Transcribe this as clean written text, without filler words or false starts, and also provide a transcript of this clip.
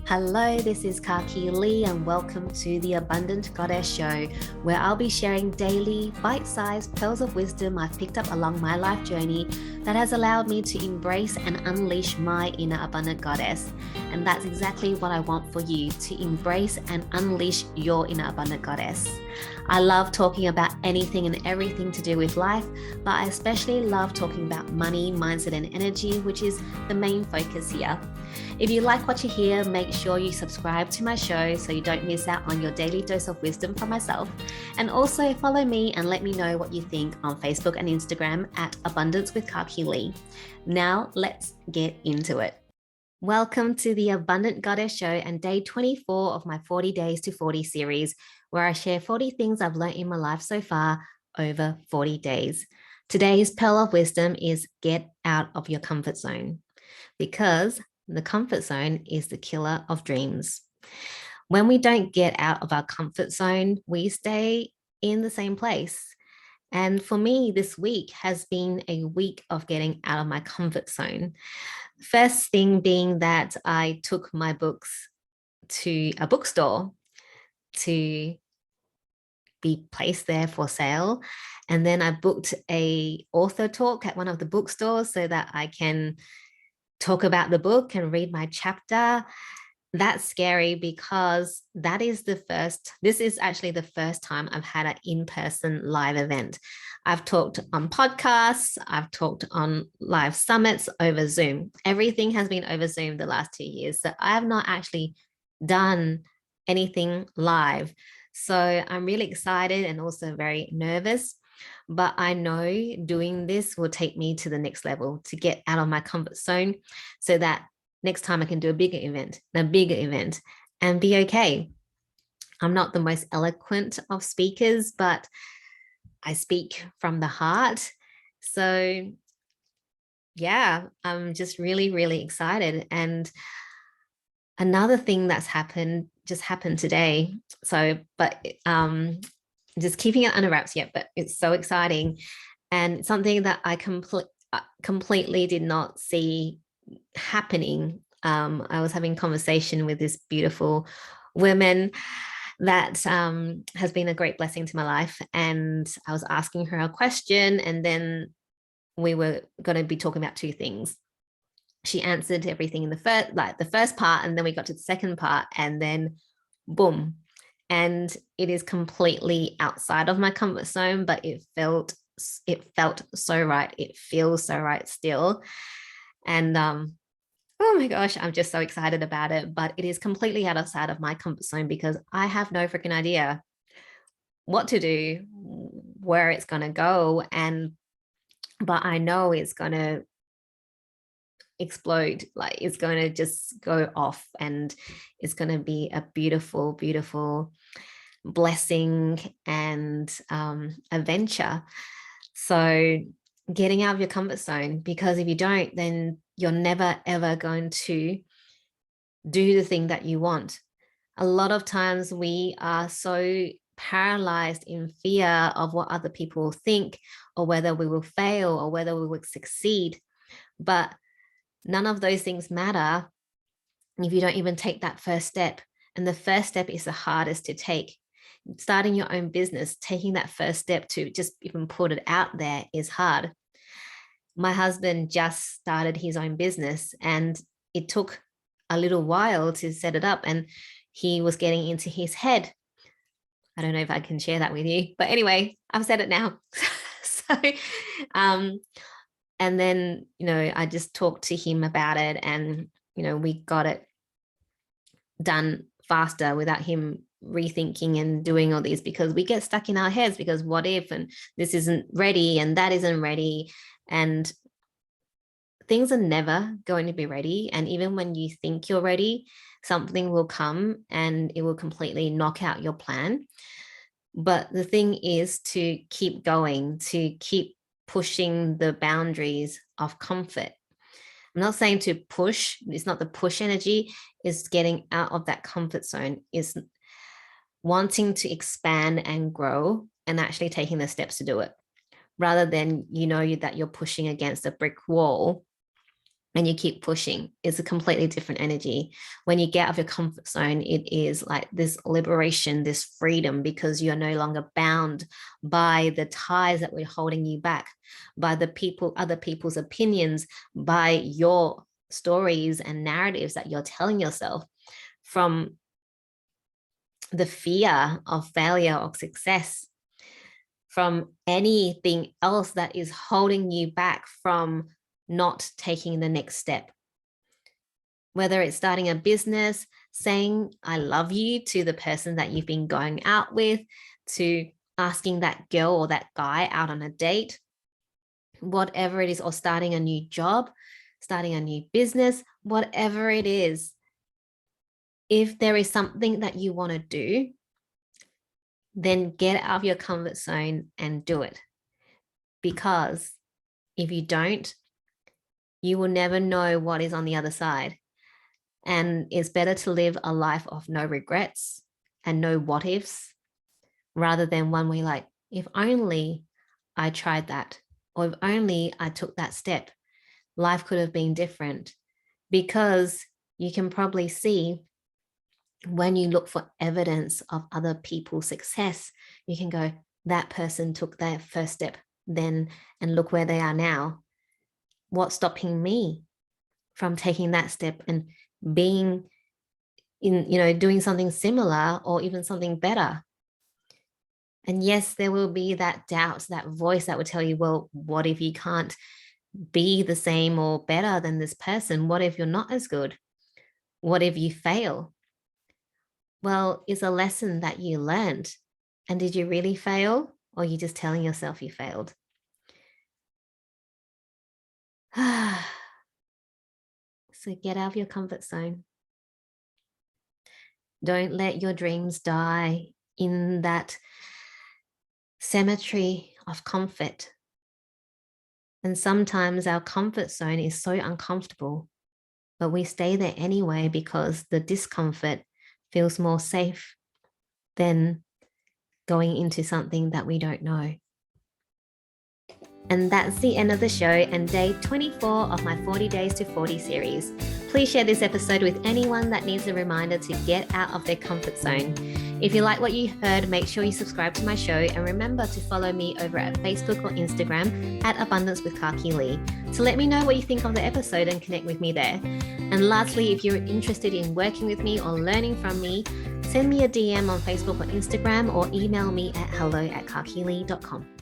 Hello, this is Kaki Lee, and welcome to the Abundant Goddess Show, where I'll be sharing daily, bite sized pearls of wisdom I've picked up along my life journey that has allowed me to embrace and unleash my inner abundant goddess. And that's exactly what I want for you, to embrace and unleash your inner abundant goddess. I love talking about anything and everything to do with life, but I especially love talking about money, mindset, and energy, which is the main focus here. If you like what you hear, make sure you subscribe to my show so you don't miss out on your daily dose of wisdom from myself. And also follow me and let me know what you think on Facebook and Instagram at Abundance with Kaki Lee. Now let's get into it. Welcome to the Abundant Goddess Show and day 24 of my 40 Days to 40 series, where I share 40 things I've learned in my life so far over 40 days. Today's pearl of wisdom is get out of your comfort zone, because the comfort zone is the killer of dreams. When we don't get out of our comfort zone, we stay in the same place. And for me, this week has been a week of getting out of my comfort zone. First thing being that I took my books to a bookstore to be placed there for sale. And then I booked a author talk at one of the bookstores so that I can talk about the book and read my chapter. That's scary because this is actually the first time I've had an in-person live event. I've talked on podcasts, I've talked on live summits over Zoom. Everything has been over Zoom the last 2 years. So I have not actually done anything live. So I'm really excited and also very nervous. But I know doing this will take me to the next level, to get out of my comfort zone so that next time I can do a bigger event, and be okay. I'm not the most eloquent of speakers, but I speak from the heart. So yeah, I'm just really, really excited. And another thing that's just happened today. So, but just keeping it under wraps yet, but it's so exciting and something that I completely did not see happening. I was having a conversation with this beautiful woman that has been a great blessing to my life, and I was asking her a question, and then we were going to be talking about two things. She answered everything in the first part, and then we got to the second part, and then boom. And it is completely outside of my comfort zone, but it felt so right. It feels so right still. And oh my gosh, I'm just so excited about it. But it is completely outside of my comfort zone because I have no freaking idea what to do, where it's going to go. But I know it's going to explode. Like, it's going to just go off, and it's going to be a beautiful, beautiful blessing and adventure. So getting out of your comfort zone, because if you don't, then you're never ever going to do the thing that you want. A lot of times we are so paralyzed in fear of what other people think, or whether we will fail, or whether we will succeed. But none of those things matter if you don't even take that first step. And the first step is the hardest to take. Starting your own business, taking that first step to just even put it out there is hard. My husband just started his own business, and it took a little while to set it up, and he was getting into his head. I don't know if I can share that with you, but anyway, I've said it now. So and then I just talked to him about it, and we got it done faster without him rethinking and doing all these, because we get stuck in our heads because what if, and this isn't ready, and that isn't ready, and things are never going to be ready. And even when you think you're ready, something will come and it will completely knock out your plan. But the thing is to keep going, to keep pushing the boundaries of comfort. I'm not saying to push, it's not the push energy, it's getting out of that comfort zone, is wanting to expand and grow and actually taking the steps to do it, rather than that you're pushing against a brick wall and you keep pushing. It's a completely different energy. When you get out of your comfort zone, it is like this liberation, this freedom, because you're no longer bound by the ties that were holding you back, by the people, other people's opinions, by your stories and narratives that you're telling yourself, from the fear of failure or success, from anything else that is holding you back from not taking the next step. Whether it's starting a business, saying I love you to the person that you've been going out with, to asking that girl or that guy out on a date, whatever it is, or starting a new job, starting a new business, whatever it is. If there is something that you want to do, then get out of your comfort zone and do it. Because if you don't, you will never know what is on the other side. And it's better to live a life of no regrets and no what ifs, rather than one where you're like, if only I tried that, or if only I took that step, life could have been different. Because you can probably see, when you look for evidence of other people's success, you can go, that person took their first step then, and look where they are now. What's stopping me from taking that step and being in, doing something similar or even something better? And yes, there will be that doubt, that voice that will tell you, well, what if you can't be the same or better than this person? What if you're not as good? What if you fail? Well, it's a lesson that you learned. And did you really fail? Or are you just telling yourself you failed? So get out of your comfort zone. Don't let your dreams die in that cemetery of comfort. And sometimes our comfort zone is so uncomfortable, but we stay there anyway because the discomfort feels more safe than going into something that we don't know. And that's the end of the show and day 24 of my 40 Days to 40 series. Please share this episode with anyone that needs a reminder to get out of their comfort zone. If you like what you heard, make sure you subscribe to my show, and remember to follow me over at Facebook or Instagram at Abundance with Kaki Lee to let me know what you think of the episode and connect with me there. And lastly, if you're interested in working with me or learning from me, send me a DM on Facebook or Instagram, or email me at hello@kakilee.com.